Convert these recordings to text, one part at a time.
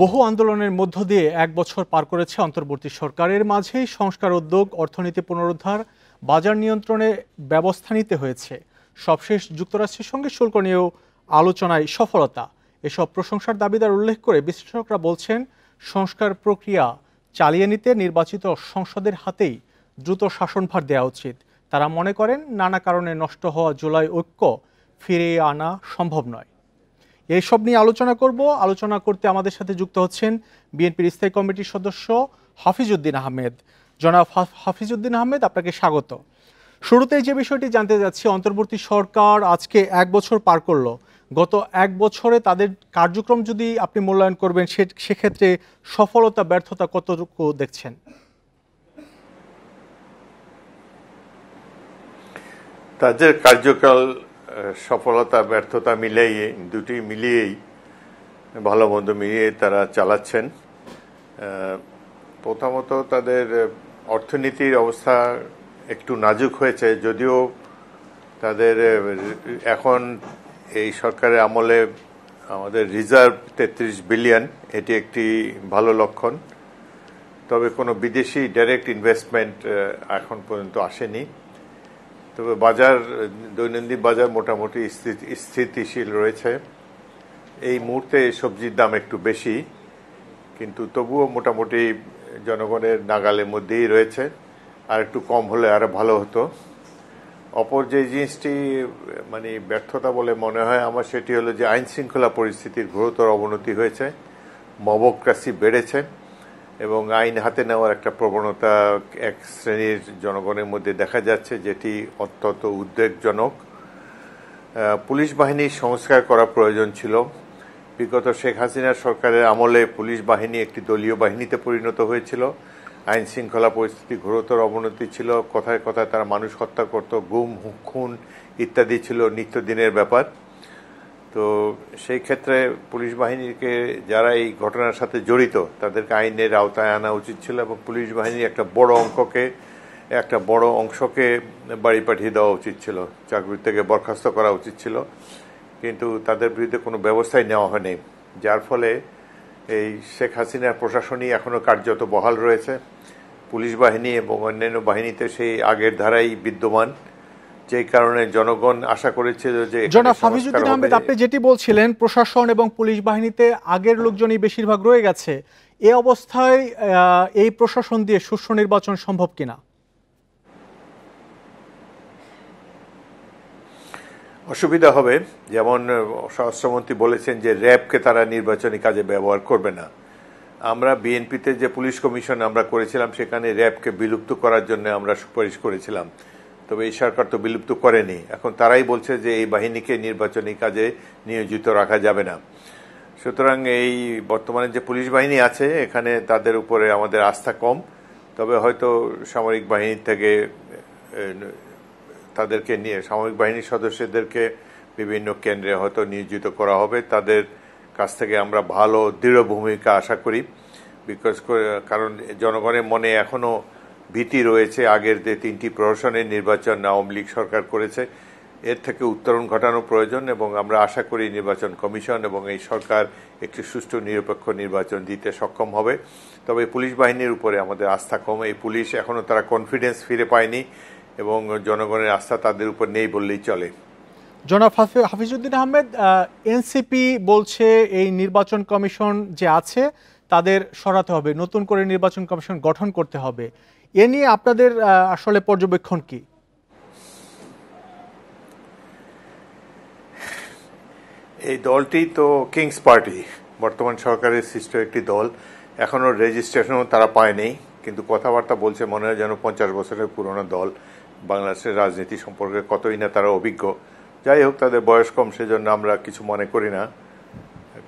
বহু আন্দোলনের মধ্য দিয়ে এক বছর পার করেছে অন্তর্বর্তী সরকারের মাঝেই সংস্কার উদ্যোগ, অর্থনীতি পুনরুদ্ধার, বাজার নিয়ন্ত্রণে ব্যবস্থা নিতে হয়েছে। সবশেষ যুক্তরাষ্ট্রের সঙ্গে শুল্ক নিয়েও আলোচনায় সফলতা। এসব প্রশংসার দাবিদার উল্লেখ করে বিশ্লেষকরা বলছেন, সংস্কার প্রক্রিয়া চালিয়ে নিতে নির্বাচিত সংসদের হাতেই দ্রুত শাসনভার দেওয়া উচিত। তারা মনে করেন, নানা কারণে নষ্ট হওয়া জুলাই ঐক্য ফিরিয়ে আনা সম্ভব নয়। এইসব নিয়ে আলোচনা করতে আমাদের সাথে যুক্ত হচ্ছেন বিএনপির স্থায়ী কমিটির সদস্য হাফিজউদ্দিন আহমেদ। জনাব হাফিজউদ্দিন আহমেদ, আপনাকে স্বাগত। শুরুতেই যে বিষয়টি জানতে যাচ্ছি, অন্তর্বর্তী সরকার আজকে এক বছর পার করলো। গত এক বছরে তাদের কার্যক্রম যদি আপনি মূল্যায়ন করবেন, সেক্ষেত্রে সফলতা ব্যর্থতা কতটুকু দেখছেন? তাদের কার্যকাল সফলতা ব্যর্থতা দুটি মিলিয়েই ভালো মন্দ মিলিয়ে তারা চালাচ্ছেন। প্রথমত তাদের অর্থনীতির অবস্থা একটু নাজুক হয়েছে, যদিও তাদের এখন এই সরকারের আমলে আমাদের রিজার্ভ 33 বিলিয়ন, এটি একটি ভালো লক্ষণ। তবে কোনো বিদেশি ডাইরেক্ট ইনভেস্টমেন্ট এখন পর্যন্ত আসেনি। তবে দৈনন্দিন বাজার মোটামুটি স্থিতিশীল রয়েছে। এই মুহূর্তে সবজির দাম একটু বেশি, কিন্তু তবুও মোটামুটি জনগণের নাগালের মধ্যেই রয়েছে। আর একটু কম হলে আরো ভালো হতো। অপর যে জিনিসটি ব্যর্থতা বলে মনে হয় আমার, সেটি হলো যে আইন শৃঙ্খলা পরিস্থিতির ঘোরতর অবনতি হয়েছে, মবক্রাসি বেড়েছে এবং আইন হাতে নেওয়ার একটা প্রবণতা এক শ্রেণীর জনগণের মধ্যে দেখা যাচ্ছে, যেটি অত্যন্ত উদ্বেগজনক। পুলিশ বাহিনীর সংস্কার করা প্রয়োজন ছিল। বিগত শেখ হাসিনার সরকারের আমলে পুলিশ বাহিনী একটি দলীয় বাহিনীতে পরিণত হয়েছিল। আইন শৃঙ্খলা পরিস্থিতি ঘোরতর অবনতি ছিল, কথায় কথায় তারা মানুষ হত্যা করত, গুম খুন ইত্যাদি ছিল নিত্যদিনের ব্যাপার। তো সেই ক্ষেত্রে পুলিশ বাহিনীকে যারা এই ঘটনার সাথে জড়িত তাদেরকে আইনের আওতায় আনা উচিত ছিল এবং পুলিশ বাহিনীর একটা বড় অংশকে বাড়ি পাঠিয়ে দেওয়া উচিত ছিল, চাকরি থেকে বরখাস্ত করা উচিত ছিল। কিন্তু তাদের বিরুদ্ধে কোনো ব্যবস্থাই নেওয়া হয়নি, যার ফলে এই শেখ হাসিনার প্রশাসনই এখনো কার্যত বহাল রয়েছে। পুলিশ বাহিনী এবং অন্যান্য বাহিনীতে সেই আগের ধারাই বিদ্যমান, যে কারণে জনগণ আশা করেছিল যে জনাব হাফিজউদ্দিন আহমেদ, আপনি যেটি বলছিলেন, প্রশাসন এবং পুলিশ বাহিনীতে আগের লোকজনই বেশিরভাগ রয়ে গেছে। এই অবস্থায় এই প্রশাসন দিয়ে সুষ্ঠু নির্বাচন সম্ভব কিনা? অসুবিধা হবে। যেমন স্বরাষ্ট্রমন্ত্রী বলেছেন যে র্যাবকে তারা নির্বাচনী কাজে ব্যবহার করবে না। আমরা বিএনপিতে যে পুলিশ কমিশন আমরা করেছিলাম, সেখানে র্যাবকে বিলুপ্ত করার জন্য আমরা সুপারিশ করেছিলাম। তবে এই সরকার তো বিলুপ্ত করেনি। এখন তারাই বলছে যে এই বাহিনীকে নির্বাচনী কাজে নিয়োজিত রাখা যাবে না। সুতরাং এই বর্তমানে যে পুলিশ বাহিনী আছে, এখানে তাদের উপরে আমাদের আস্থা কম। তবে হয়তো সামরিক বাহিনী থেকে সামরিক বাহিনীর সদস্যদেরকে বিভিন্ন কেন্দ্রে হয়তো নিয়োজিত করা হবে। তাদের কাছ থেকে আমরা ভালো দৃঢ় ভূমিকা আশা করি। কারণ জনগণের মনে এখনো ভীতি রয়েছে। আগের যে 3টি প্রহসনের নির্বাচন আওয়ামী লীগ সরকার করেছে, এর থেকে উত্তরণ ঘটানো প্রয়োজন এবং আমরা আশা করি নির্বাচন কমিশন এবং এই সরকার একটি সুষ্ঠু নিরপেক্ষ নির্বাচন দিতে সক্ষম হবে। তবে পুলিশ বাহিনীর উপরে আমাদের আস্থা কম। এই পুলিশ এখনো তারা কনফিডেন্স ফিরে পায়নি এবং জনগণের আস্থা তাদের উপর নেই বললেই চলে। জনাব হাফিজউদ্দিন আহমেদ, এনসিপি বলছে এই নির্বাচন কমিশন যে আছে তাদের সরাতে হবে, নতুন করে নির্বাচন কমিশন গঠন করতে হবে। এ নিয়ে আপনাদের আসলে পর্যবেক্ষণ কি? এই দলটি তো কিংস পার্টি, বর্তমান সরকারের সৃষ্ট একটি দল। এখনো রেজিস্ট্রেশনও তারা পায়নি, কিন্তু কথাবার্তা বলছে মনে হয় যেন 50 বছরের পুরনো দল। বাংলাদেশের রাজনীতি সম্পর্কে কতই না তারা অভিজ্ঞ। যাই হোক, তাদের বয়স কম, সেজন্য আমরা কিছু মনে করি না।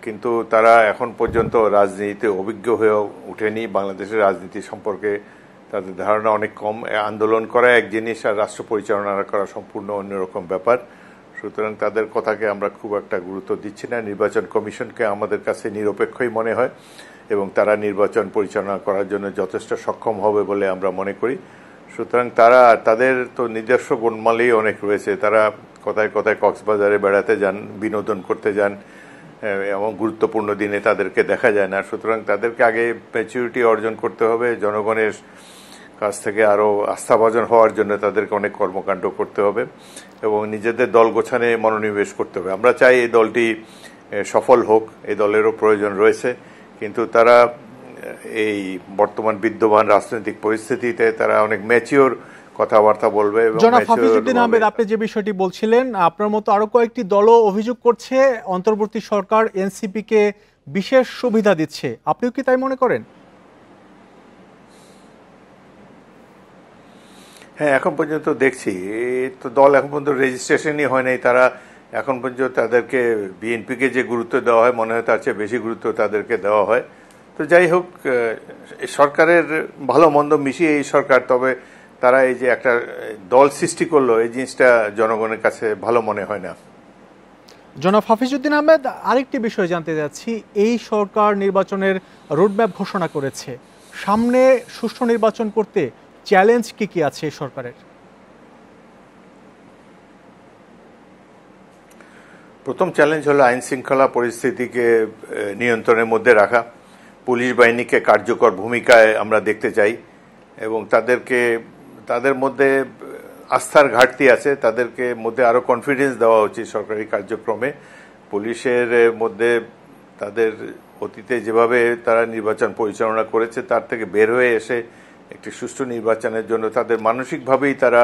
কিন্তু তারা এখন পর্যন্ত রাজনীতিতে অভিজ্ঞ হয়ে উঠেনি। বাংলাদেশের রাজনীতি সম্পর্কে তাদের ধারণা অনেক কম। আন্দোলন করা এক জিনিস, আর রাষ্ট্র পরিচালনা করা সম্পূর্ণ অন্যরকম ব্যাপার। সুতরাং তাদের কথাকে আমরা খুব একটা গুরুত্ব দিচ্ছি না। নির্বাচন কমিশনকে আমাদের কাছে নিরপেক্ষই মনে হয় এবং তারা নির্বাচন পরিচালনা করার জন্য যথেষ্ট সক্ষম হবে বলে আমরা মনে করি। সুতরাং তাদের তো নিজস্ব গোলমালই অনেক রয়েছে। তারা কথায় কথায় কক্সবাজারে বেড়াতে যান, বিনোদন করতে যান, এবং গুরুত্বপূর্ণ দিনে তাদেরকে দেখা যায় না। সুতরাং তাদেরকে আগে ম্যাচুরিটি অর্জন করতে হবে, জনগণের কাছ থেকে আরও আস্থাভাজন হওয়ার জন্য তাদেরকে অনেক কর্মকাণ্ড করতে হবে এবং নিজেদের দল গোছানে মনোনিবেশ করতে হবে। আমরা চাই এই দলটি সফল হোক, এই দলেরও প্রয়োজন রয়েছে, কিন্তু তারা এই বর্তমান বিদ্যমান রাজনৈতিক পরিস্থিতিতে তারা অনেক ম্যাচিওর কথাবার্তা বলবে। জনাব হাফিজউদ্দিন আহমেদ, আপনি যে বিষয়টি বলছিলেন, আপনার মতো আরো কয়েকটি দলও অভিযোগ করছে অন্তর্বর্তী সরকার এনসিপি কে বিশেষ সুবিধা দিচ্ছে, আপনিও কি তাই মনে করেন? হ্যাঁ, এখন পর্যন্ত দেখছি তো দল এখন পর্যন্ত রেজিস্ট্রেশনই হয় নাই। তারা এখন পর্যন্ত তাদেরকে বিএনপিকে যে গুরুত্ব দেওয়া হয় মনে হয় তার চেয়ে বেশি গুরুত্ব তাদেরকে দেওয়া হয়। তো যাই হোক, সরকারের ভালো মন্দ মিশিয়ে এই সরকার, তবে তারা এই যে একটা দল সৃষ্টি করলো এই জিনিসটা জনগণের কাছে ভালো মনে হয় না। জনাব হাফিজউদ্দিন আহমেদ, আরেকটি বিষয় জানতে যাচ্ছি, এই সরকার নির্বাচনের রোডম্যাপ ঘোষণা করেছে, সামনে সুষ্ঠু নির্বাচন করতে চ্যালেঞ্জ কি কি আছে এই সরকারের? প্রথম চ্যালেঞ্জ হলো আইন শৃঙ্খলা পরিস্থিতিকে নিয়ন্ত্রণের মধ্যে রাখা। পুলিশ বাহিনীকে কার্যকর ভূমিকায় আমরা দেখতে চাই এবং তাদের মধ্যে আস্থার ঘাটতি আছে, তাদেরকে মধ্যে আরো কনফিডেন্স দেওয়া উচিত সরকারি কার্যক্রমে। পুলিশের মধ্যে তাদের অতীতে যেভাবে তারা নির্বাচন পরিচালনা করেছে তার থেকে বের হয়ে এসে একটি সুষ্ঠু নির্বাচনের জন্য তাদের মানসিকভাবেই তারা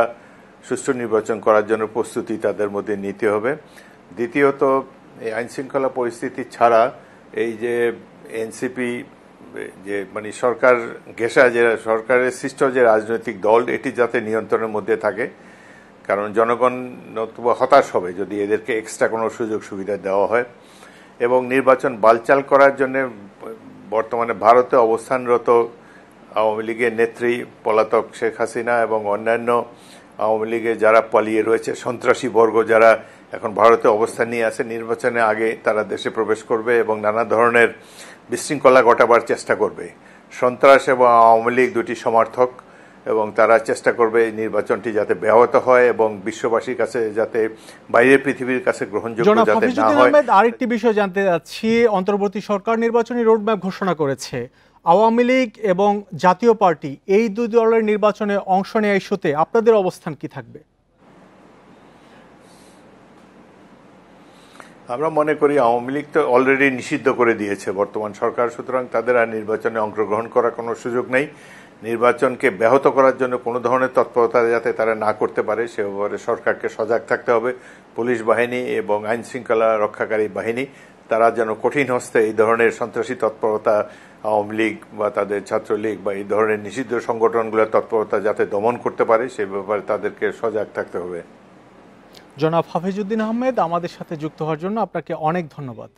সুষ্ঠু নির্বাচন করার জন্য প্রস্তুতি তাদের মধ্যে নিতে হবে। দ্বিতীয়ত, এই আইন শৃঙ্খলা পরিস্থিতি ছাড়া এই যে এনসিপি যে মানে সরকার ঘেঁষা যে সরকারের সৃষ্ট যে রাজনৈতিক দল, এটি যাতে নিয়ন্ত্রণের মধ্যে থাকে, কারণ জনগণ নতুবা হতাশ হবে যদি এদেরকে এক্সট্রা কোনো সুযোগ সুবিধা দেওয়া হয়। এবং নির্বাচন বালচাল করার জন্য বর্তমানে ভারতে অবস্থানরত আওয়ামী লীগের নেত্রী পলাতক শেখ হাসিনা এবং অন্যান্য আওয়ামী লীগের যারা পালিয়ে রয়েছে সন্ত্রাসী বর্গ যারা এখন ভারতে অবস্থান নিয়ে আছে, নির্বাচনের আগে তারা দেশে প্রবেশ করবে এবং নানা ধরনের বিশৃঙ্খলা ঘটাবার চেষ্টা করবে। সন্ত্রাস এবং আওয়ামী লীগ দুটি সমর্থক এবং তারা চেষ্টা করবে নির্বাচনটি যাতে ব্যাহত হয় এবং বিশ্ববাসীর কাছে যাতে বাইরের পৃথিবীর কাছে গ্রহণযোগ্য যাতে না হয়। আরেকটি বিষয় জানতে যাচ্ছি, অন্তর্বর্তী সরকার নির্বাচনী রোডম্যাপ ঘোষণা করেছে, আওয়ামী লীগ এবং জাতীয় পার্টি এই দুই দলের নির্বাচনে অংশ নেওয়া ইস্যুতে আপনাদের অবস্থান কি থাকবে? আমরা মনে করি আওয়ামী লীগ তো অলরেডি নিষিদ্ধ করে দিয়েছে বর্তমান সরকার, সুতরাং তাদের আর নির্বাচনে অংশগ্রহণ করার কোনো সুযোগ নেই। নির্বাচনকে ব্যাহত করার জন্য কোনো ধরনের তৎপরতা যাতে তারা না করতে পারে সে ব্যাপারে সরকারকে সজাগ থাকতে হবে। পুলিশ বাহিনী এবং আইন শৃঙ্খলা রক্ষাকারী বাহিনী তারা যেন কঠিন হস্তে এই ধরনের সন্ত্রাসী তৎপরতা, আওয়ামী লীগ বা তাদের ছাত্রলীগ বা এই ধরনের নিষিদ্ধ সংগঠনগুলোর তৎপরতা যাতে দমন করতে পারে সে ব্যাপারে তাদেরকে সজাগ থাকতে হবে। জনাব হাফিজউদ্দিন আহমেদ, আমাদের সাথে যুক্ত হওয়ার জন্য আপনাকে অনেক ধন্যবাদ।